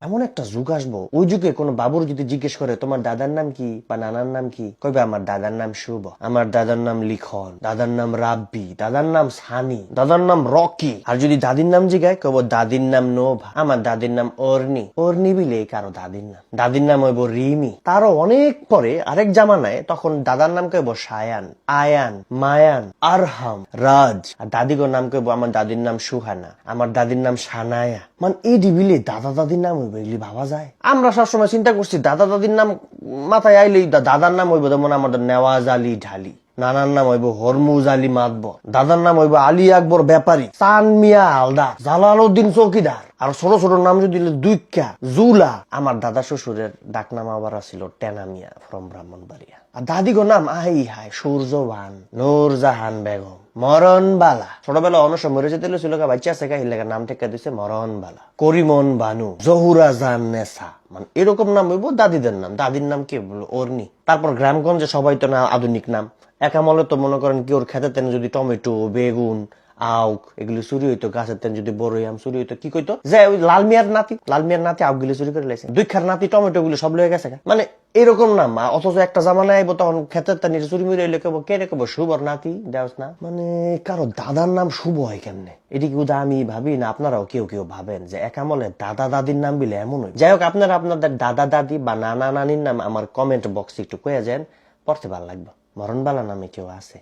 এমন একটা যুগ আসবো, ওই যুগে কোনো বাবুর যদি জিজ্ঞেস করে তোমার দাদার নাম কি বা নানার নাম কি, কইবে আমার দাদার নাম শুভ, আমার দাদার নাম লিখন, দাদার নাম রাব্বি, দাদার নাম সানি, দাদার নাম রকি। আর যদি দাদির নাম জিগায় কইব দাদির নাম নোভা, আমার দাদির নাম অর্নি। অর্নি বিলে কারো দাদির নাম, দাদির নাম হইব রিমি। তারও অনেক পরে আরেক জামানায় তখন দাদার নাম কইব সায়ান, আয়ান, মায়ান, আরহাম, রাজ। আর দাদিগোর নাম কইব আমার দাদির নাম সুহানা, আমার দাদির নাম সানায়া। মানে এই ডিবিলে দাদা দাদির নাম হইব, এগুলি ভাবা যায়? আমরা সবসময় চিন্তা করছি দাদা দাদির নাম মাথায় আইলেই দাদার নাম হইব যেমন আমাদের নেওয়াজ আলী ঢালি, নানার নাম হইব হরমুজ আলী মাতবর, দাদার নাম হইব আলী আকবর ব্যাপারী, চান মিয়া হালদার, জালালউদ্দিন চৌকিদার। আর ছোট ছোট নাম যদি দুইকা, জুলা। আমার দাদা শ্বশুরের ডাকনাম আবার ছিল টেনা মিয়া ফ্রম ব্রাহ্মণবাড়িয়া। আর দাদিগো নাম আই হাই সূর্যবান, নূরজাহান বেগম, মরণবালা। ছোটবেলা অনস মরে যেতে ছিল বাচ্চা আছে হিলেগা নাম টেকা দিছে মরণবালা, করিমন বানু, জহুরা জান নেসা। মানে এরকম নাম হইব দাদিদের নাম। দাদির নাম কি বলবো? অর্নি। তারপর গ্রামগঞ্জে সবাই তো না আধুনিক নাম। একামলে তো মনে করেন কি ওর খেতে তেন যদি টমেটো, বেগুন, আউক এগুলি চুরি হইতো, গাছের তেন যদি বড় আম চুরি হইতো, কি কইতো যে ওই লাল মিয়ার নাতি আউক গুলি চুরি করে লাইছে, দুইখার নাতি টমেটো গুলি সব লয়ে গেছে। মানে এরকম নাম। অথচ একটা জামানায় আইবো তখন খেতের তেন চুরি মিরে এলে কেবো কে রে কেবো শুভর নাতি দেওস না। মানে কারো দাদার নাম শুভ হয় কেমনে? এদিকে উদা আমি ভাবি না আপনারাও কেউ কেউ ভাবেন যে একামলে দাদা দাদির নাম বিলে এমন হয়? যাই হোক, আপনারা আপনাদের দাদা দাদি বা নানা নানির নাম আমার কমেন্ট বক্সে একটু কয়ে যান, পড়তে ভালো লাগবে। মরণবালা নামে কেউ আছে?